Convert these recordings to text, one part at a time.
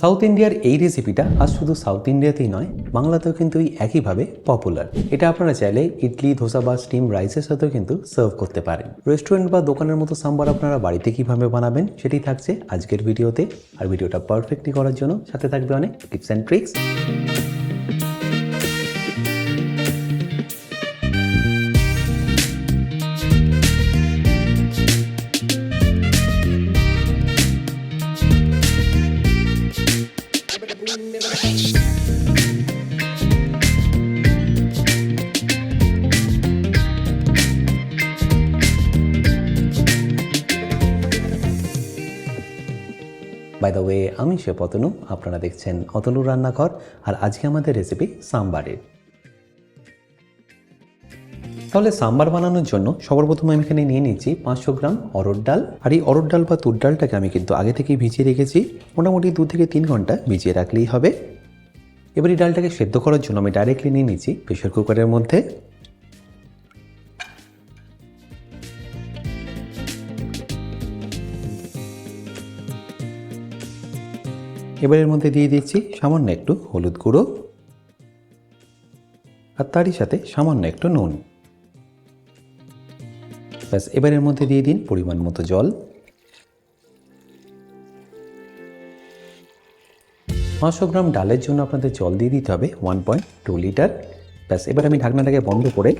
South ইন্ডিয়ার এই রেসিপিটা আজ শুধু সাউথ ইন্ডিয়াতেই নয়, বাংলাতেও কিন্তু একইভাবে পপুলার। এটা আপনারা চাইলে ইডলি, ধোসা বা স্টিম রাইসের সাথেও কিন্তু সার্ভ করতে পারেন। রেস্টুরেন্ট বা দোকানের মতো সাম্বার আপনারা বাড়িতে কিভাবে বানাবেন সেটি থাকছে আজকের ভিডিওতে। আর ভিডিওটা পারফেক্টলি করার জন্য সাথে থাকবে অনেক tips and tricks. By the way, আমি শেফ অতনু, আপনারা দেখছেন অতনুর রান্নাঘর। আর আজকে আমাদের রেসিপি সাম্বারের। তাহলে সাম্বার বানানোর জন্য সবার প্রথমে আমি এখানে নিয়ে নিচ্ছি 500 গ্রাম অরহর ডাল। আর এই অরহর ডাল বা তুর ডালটাকে আমি কিন্তু আগে থেকেই ভিজিয়ে রেখেছি, মোটামুটি 2 থেকে 3 ঘন্টা ভিজিয়ে রাখলেই হবে। এবার এই ডালটাকে সেদ্ধ করার জন্য আমি ডাইরেক্টলি নিয়ে নিচ্ছি প্রেশার কুকারের মধ্যে। এবার এর মধ্যে দিয়ে দিচ্ছি সামান্য একটু হলুদ গুঁড়ো, আর তারই সাথে সামান্য একটু নুন। ব্যাস, এবার এর মধ্যে দিয়ে দিন পরিমাণ মতো জল। 500 গ্রাম ডালের জন্য আপনাদের জল দিয়ে দিতে হবে 1.2 লিটার। ব্যাস, এবার আমি ঢাকনাটাকে বন্ধ করে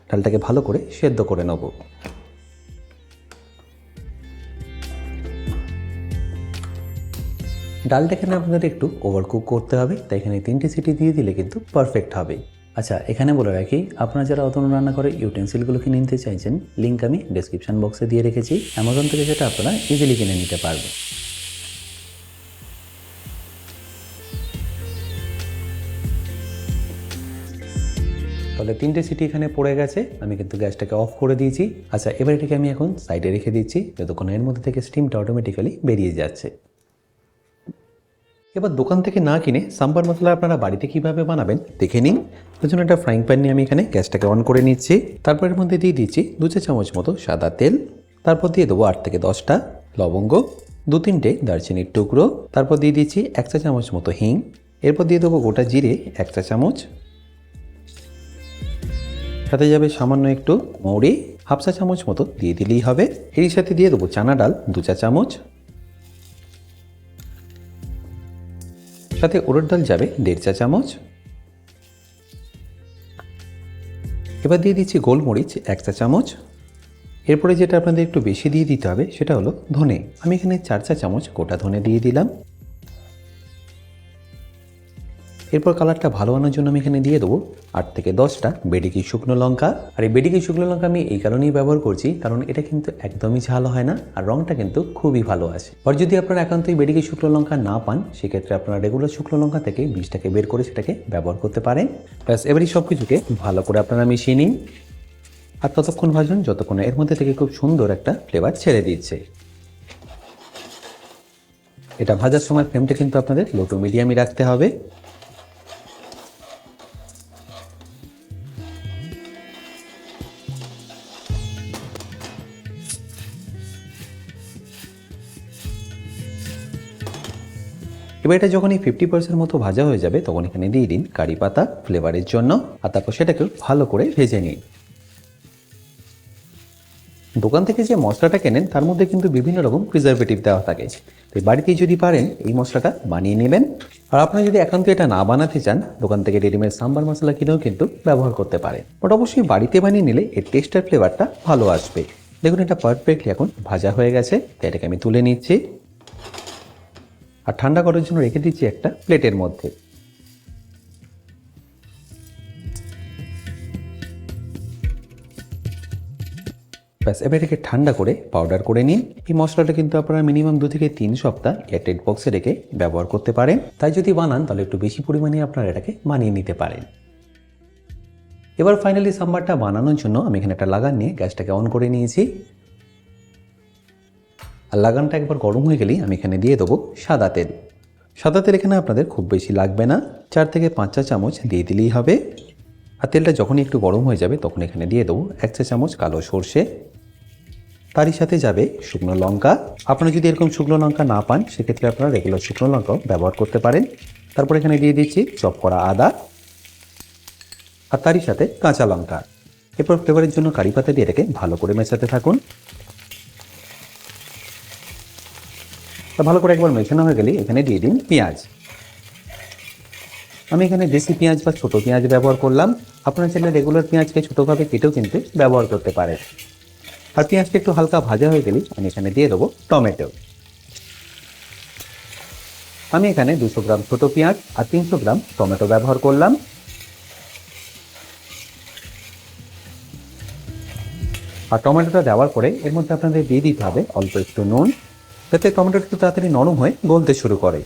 ডালটাকে ভালো করে সেদ্ধ করে নেব। ডালটা এখানে আপনাদের একটু ওভারকুক করতে হবে, তাই এখানে 3টে সিটি দিয়ে দিলে কিন্তু পারফেক্ট হবে। আচ্ছা, এখানে বলে রাখি, আপনারা যারা অতনু রান্না করে ইউটেন্সিলগুলো কিনে নিতে চাইছেন, লিঙ্ক আমি ডেসক্রিপশন বক্সে দিয়ে রেখেছি। অ্যামাজন থেকে সেটা আপনারা ইজিলি কিনে নিতে পারবেন। তাহলে 3টে সিটি এখানে পড়ে গেছে, আমি কিন্তু গ্যাসটাকে অফ করে দিয়েছি। আচ্ছা, এবার এটাকে আমি এখন সাইডে রেখে দিচ্ছি, যতক্ষণ এর মধ্যে থেকে স্টিমটা অটোমেটিক্যালি বেরিয়ে যাচ্ছে। এবার দোকান থেকে না কিনে সাম্বার মশলা আপনারা বাড়িতে কিভাবে বানাবেন দেখে নিন। তার জন্য একটা ফ্রাইং প্যান নিয়ে আমি এখানে গ্যাসটাকে অন করে নিচ্ছি। তারপর এর মধ্যে দিয়ে দিচ্ছি 2 চা চামচ মতো সাদা তেল। তারপর দিয়ে দেবো 8 থেকে 10টা লবঙ্গ, 2-3টে দারচিনির টুকরো। তারপর দিয়ে দিচ্ছি 1 চা চামচ মতো হিং। এরপর দিয়ে দেবো গোটা জিরে 1 চা চামচ। সাথে যাবে সামান্য একটু মৌরি, 1/2 চা চামচ মতো দিয়ে দিলেই হবে। এর সাথে দিয়ে দেবো চানা ডাল 2 চা চামচ। সাথে উড়দ ডাল যাবে 1.5 চা চামচ। এবার দিয়ে দিচ্ছি গোলমরিচ 1 চা চামচ। এরপরে যেটা আপনাদের একটু বেশি দিয়ে দিতে হবে সেটা হলো ধনে। আমি এখানে 4 চা চামচ গোটা ধনে দিয়ে দিলাম। এরপর কালারটা ভালো আনার জন্য আমি এখানে দিয়ে দেবো 8 থেকে 10টা বেডিকি শুকনো লঙ্কা। আর এই বেডিকি শুকনো লঙ্কা আমি এই কারণেই ব্যবহার করছি, কারণ এটা কিন্তু একদমই ঝাল হয় না, আর রঙটা কিন্তু খুবই ভালো আসে। আর যদি আপনারা একান্তই বেডিকি শুকনো লঙ্কা না পান, সেক্ষেত্রে আপনারা রেগুলার শুকনো লঙ্কা থেকে বীজটাকে বের করে সেটাকে ব্যবহার করতে পারেন। ব্যাস, এবারই সব কিছুকে ভালো করে আপনারা মিশিয়ে নিন। আর ততক্ষণ ভাজুন যতক্ষণ এর মধ্যে থেকে খুব সুন্দর একটা ফ্লেভার ছেড়ে দিচ্ছে। এটা ভাজার সময় ফ্লেমটা কিন্তু আপনাদের লো টু মিডিয়ামই রাখতে হবে। এবার এটা যখন এই 50% মতো ভাজা হয়ে যাবে, তখন এখানে দিয়ে দিন কারি পাতা ফ্লেভারের জন্য। আর তারপর সেটাকে ভালো করে ভেজে নিন। দোকান থেকে যে মশলাটা কেনেন তার মধ্যে কিন্তু বিভিন্ন রকম প্রিজারভেটিভ দেওয়া থাকে, তাই বাড়িতেই যদি পারেন এই মশলাটা বানিয়ে নেবেন। আর আপনারা যদি একান্ত এটা না বানাতে চান, দোকান থেকে রেডিমেড সাম্বার মশলা কিনেও কিন্তু ব্যবহার করতে পারেন। বাট অবশ্যই বাড়িতে বানিয়ে নিলে এর টেস্টের ফ্লেভারটা ভালো আসবে। দেখুন, এটা পারফেক্টলি এখন ভাজা হয়ে গেছে, তাই এটাকে আমি তুলে নিচ্ছি আর ঠান্ডা করার জন্য রেখে দিচ্ছি একটা প্লেটের মধ্যে। ব্যাস, এবার এটাকে ঠান্ডা করে পাউডার করে নিন। এই মশলাটা কিন্তু আপনারা মিনিমাম 2 থেকে 3 সপ্তাহ এয়ারটাইট বক্সে রেখে ব্যবহার করতে পারেন। তাই যদি বানান তাহলে একটু বেশি পরিমাণে আপনারা এটাকে বানিয়ে নিতে পারেন। এবার ফাইনালি সাম্বারটা বানানোর জন্য আমি এখানে একটা লাগান নিয়ে গ্যাসটাকে অন করে নিয়েছি। আর লাগানটা একবার গরম হয়ে গেলেই আমি এখানে দিয়ে দেবো সাদা তেল। সাদা তেল এখানে আপনাদের খুব বেশি লাগবে না, 4 থেকে 5 চা চামচ দিয়ে দিলেই হবে। আর তেলটা যখনই একটু গরম হয়ে যাবে তখন এখানে দিয়ে দেবো 1 চা চামচ কালো সর্ষে। তারই সাথে যাবে শুকনো লঙ্কা। আপনারা যদি এরকম শুকনো লঙ্কা না পান সেক্ষেত্রে আপনারা রেগুলার শুকনো লঙ্কাও ব্যবহার করতে পারেন। তারপর এখানে দিয়ে দিচ্ছি চপ করা আদা আর তারই সাথে কাঁচা লঙ্কা। এরপর ফ্লেভারের জন্য কারি পাতা দিয়ে এটাকে ভালো করে মেশাতে থাকুন। ভালো করে একবার মেশানো হয়ে গেলে এখানে দিয়ে দিন পেঁয়াজ। আমি এখানে দেশি পেঁয়াজ বা ছোটো পেঁয়াজ ব্যবহার করলাম। আপনারা চাইলে রেগুলার পেঁয়াজকে ছোটোভাবে কেটেও কিন্তু ব্যবহার করতে পারেন। আর পেঁয়াজটা একটু হালকা ভাজা হয়ে গেলে আমি এখানে দিয়ে দেবো টমেটো। আমি এখানে 200 গ্রাম ছোটো পেঁয়াজ আর 300 গ্রাম টমেটো ব্যবহার করলাম। আর টমেটোটা দেওয়ার পরে এর মধ্যে আপনাদের দিয়ে দিতে হবে অল্প একটু নুন, যাতে টমেটোটা একটু তাড়াতাড়ি নরম হয়ে গলতে শুরু করে।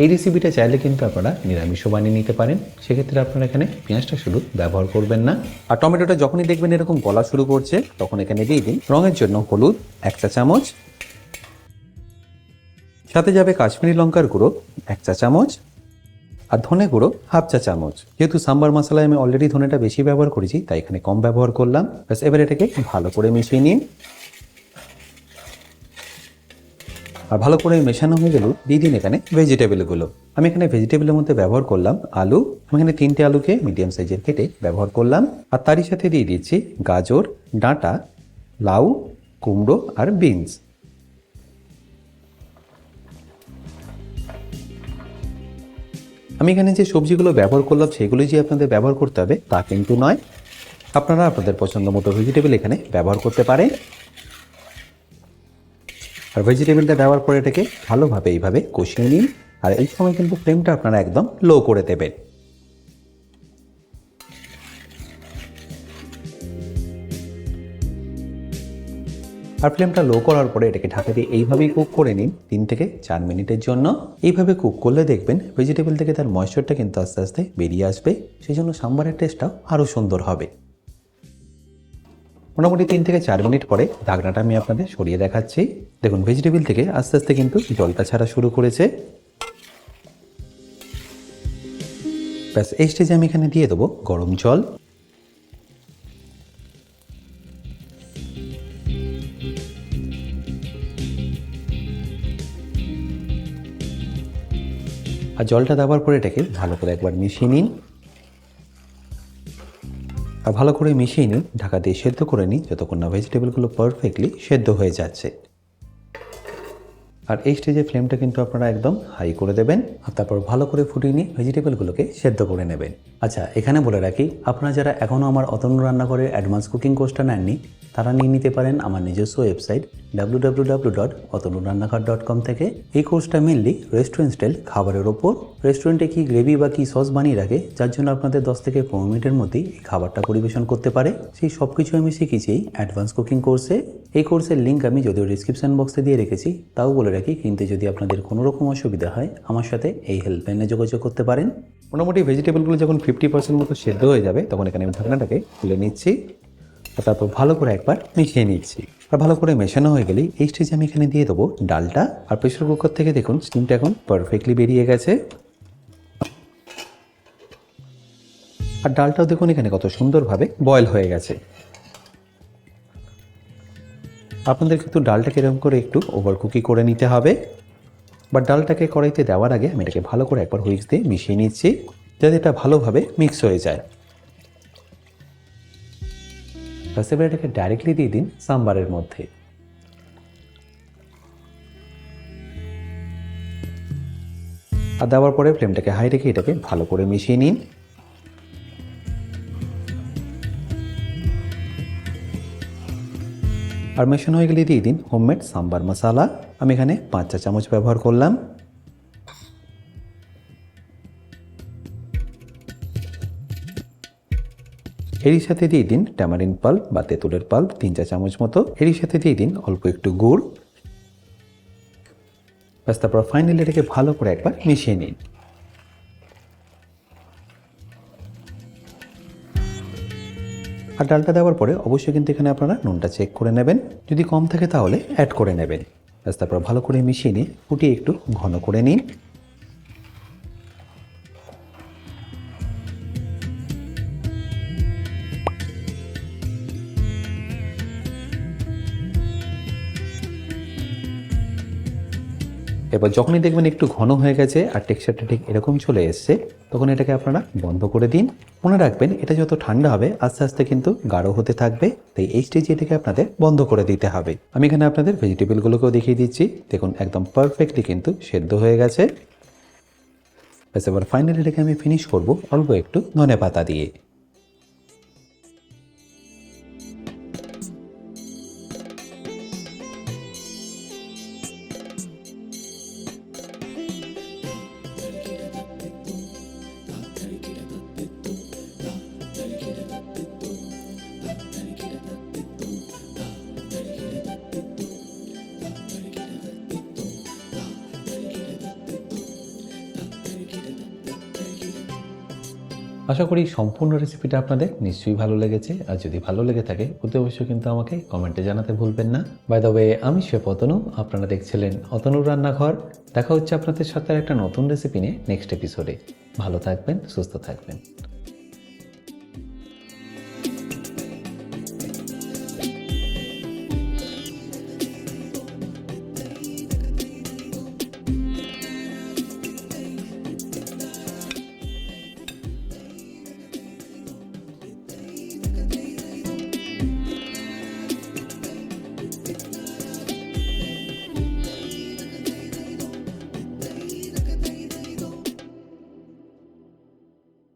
এই রেসিপিটা চাইলে কিন্তু আপনারা নিরামিষও বানিয়ে নিতে পারেন। সেক্ষেত্রে আপনারা এখানে পেঁয়াজটা শুধু ব্যবহার করবেন না। আর টমেটোটা যখনই দেখবেন এরকম গলা শুরু করছে তখন এখানে দিয়ে দিন রঙের জন্য হলুদ 1 চা চামচ, সাথে যাবে কাশ্মীরি লঙ্কার গুঁড়ো 1 চা চামচ আর ধনে গুঁড়ো 1/2 চা চামচ। যেহেতু সাম্বার মশলায় আমি অলরেডি ধনেটা বেশি ব্যবহার করেছি তাই এখানে কম ব্যবহার করলাম। ব্যাস এবার এটাকে ভালো করে মিশিয়ে নিন। আর ভালো করে মেশানো হয়ে গেল দিয়ে দিন এখানে ভেজিটেবলগুলো। আমি এখানে ভেজিটেবলের মধ্যে ব্যবহার করলাম আলু। আমি এখানে 3টে আলুকে মিডিয়াম সাইজের কেটে ব্যবহার করলাম। আর তারই সাথে দিয়ে দিচ্ছি গাজর, ডাঁটা, লাউ, কুমড়ো আর বিনস। আমি এখানে যে সবজিগুলো ব্যবহার করলাম সেগুলো যে আপনাদের ব্যবহার করতে হবে তা কিন্তু নয়। আপনারা আপনাদের পছন্দ মতো ভেজিটেবল এখানে ব্যবহার করতে পারেন। আর ভেজিটেবলটা দেওয়ার পরে এটাকে ভালোভাবে এইভাবে কষিয়ে নিন। আর এই সময় কিন্তু ফ্লেমটা আপনারা একদম লো করে দেবেন। আর ফ্লেমটা লো করার পরে এটাকে ঢাকা দিয়ে এইভাবেই কুক করে নিন 3 থেকে 4 মিনিটের জন্য। এইভাবে কুক করলে দেখবেন ভেজিটেবল থেকে তার ময়েশ্চারটা কিন্তু আস্তে আস্তে বেরিয়ে আসবে, সেই জন্য সাম্বারের টেস্টটাও আরও সুন্দর হবে। মোটামুটি 3 থেকে 4 মিনিট পরে ঢাকনাটা আমি আপনাদের সরিয়ে দেখাচ্ছি। দেখুন ভেজিটেবল থেকে আস্তে আস্তে কিন্তু জলটা ছাড়া শুরু করেছে। ব্যাস এই স্টেজে আমি এখানে দিয়ে দেবো গরম জল। আর জলটা দেওয়ার পরে এটাকে ভালো করে একবার মিশিয়ে নিন। আর ভালো করে মিশিয়ে নিন, ঢাকা দিয়ে সেদ্ধ করে নিন যতক্ষণ না ভেজিটেবলগুলো পারফেক্টলি সেদ্ধ হয়ে যাচ্ছে। আর এই স্টেজে ফ্লেমটা কিন্তু আপনারা একদম হাই করে দেবেন। আর তারপর ভালো করে ফুটিয়ে নিয়ে ভেজিটেবলগুলোকে সেদ্ধ করে নেবেন। আচ্ছা, এখানে বলে রাখি আপনারা যারা এখনও আমার অতনু রান্নাঘরের অ্যাডভান্স কুকিং কোর্সটা নেননি তারা নিয়ে নিতে পারেন আমার নিজস্ব ওয়েবসাইট www.otonurannakar.com থেকে। এই কোর্সটা মেনলি রেস্টুরেন্ট স্টাইল খাবারের ওপর। রেস্টুরেন্টে কি গ্রেভি বা কি সস বানিয়ে রাখে যার জন্য আপনাদের 10 থেকে 15 মিনিটের মধ্যেই এই খাবারটা পরিবেশন করতে পারে, সেই সব কিছু আমি শিখেছি এই অ্যাডভান্স কুকিং কোর্সে। এই কোর্সের লিঙ্ক আমি যদিও ডিসক্রিপশন বক্সে দিয়ে রেখেছি, তাও বলে রাখি কিন্তু যদি আপনাদের কোনো রকম অসুবিধা হয় আমার সাথে এই হেল্পলাইনে যোগাযোগ করতে পারেন। মোটামুটি ভেজিটেবলগুলো যখন 50% মতো সেদ্ধ হয়ে যাবে তখন এখানে আমি ঢাকনাটাকে খুলে নিচ্ছি। তারপর ভালো করে একবার মিশিয়ে নিচ্ছি। আর ভালো করে মেশানো হয়ে গেলেই এই স্টেজে আমি এখানে দিয়ে দেবো ডালটা। আর প্রেসার কুকার থেকে দেখুন স্টিমটা এখন পারফেক্টলি বেরিয়ে গেছে। আর ডালটাও দেখুন এখানে কত সুন্দরভাবে বয়েল হয়ে গেছে। আপনাদের কিন্তু ডালটাকে এরকম করে একটু ওভার কুকি করে নিতে হবে। বা ডালটাকে কড়াইতে দেওয়ার আগে আমি এটাকে ভালো করে একবার হুইস্ক দিয়ে মিশিয়ে নিচ্ছি যাতে এটা ভালোভাবে মিক্স হয়ে যায়। এবার এটাকে ডাইরেক্টলি দিয়ে দিন সাম্বারের মধ্যে। আর দেওয়ার পরে ফ্লেমটাকে হাই রেখে এটাকে ভালো করে মিশিয়ে নিন। আর মেশানো হয়ে গেলে দিয়ে দিন হোমমেড সাম্বার মশলা। আমি এখানে 5 চা চামচ ব্যবহার করলাম। এরই সাথে দিয়ে দিন ট্যামারিন পাল্প বা তেঁতুলের পাল্প 3 চা চামচ মতো। এরই সাথে দিয়ে দিন অল্প একটু গুড়। ব্যাস তারপর ফাইনালি এটাকে ভালো করে একবার মিশিয়ে নিন। আর ডালটা দেওয়ার পরে অবশ্যই কিন্তু এখানে আপনারা নুনটা চেক করে নেবেন, যদি কম থাকে তাহলে অ্যাড করে নেবেন। ব্যাস তারপর ভালো করে মিশিয়ে নিয়ে ফুটিয়ে একটু ঘন করে নিন। এবার যখনই দেখবেন একটু ঘন হয়ে গেছে আর টেক্সচারটা ঠিক এরকম চলে এসছে, তখন এটাকে আপনারা বন্ধ করে দিন। মনে রাখবেন এটা যত ঠান্ডা হবে আস্তে আস্তে কিন্তু গাঢ় হতে থাকবে, তাই এই স্টেজে এটাকে আপনাদের বন্ধ করে দিতে হবে। আমি এখানে আপনাদের ভেজিটেবলগুলোকেও দেখিয়ে দিচ্ছি। দেখুন একদম পারফেক্টলি কিন্তু সেদ্ধ হয়ে গেছে। ব্যাস এবার ফাইনালি এটাকে আমি ফিনিশ করব অল্প একটু ধনেপাতা দিয়ে। আশা করি সম্পূর্ণ রেসিপিটা আপনাদের নিশ্চয়ই ভালো লেগেছে, আর যদি ভালো লেগে থাকে অতি অবশ্যই কিন্তু আমাকে কমেন্টে জানাতে ভুলবেন না। বাই দ্য ওয়ে, আমি শেফ অতনু, আপনারা দেখছিলেন অতনুর রান্নাঘর। দেখা হচ্ছে আপনাদের সাথে একটা নতুন রেসিপি নিয়ে নেক্সট এপিসোডে। ভালো থাকবেন, সুস্থ থাকবেন।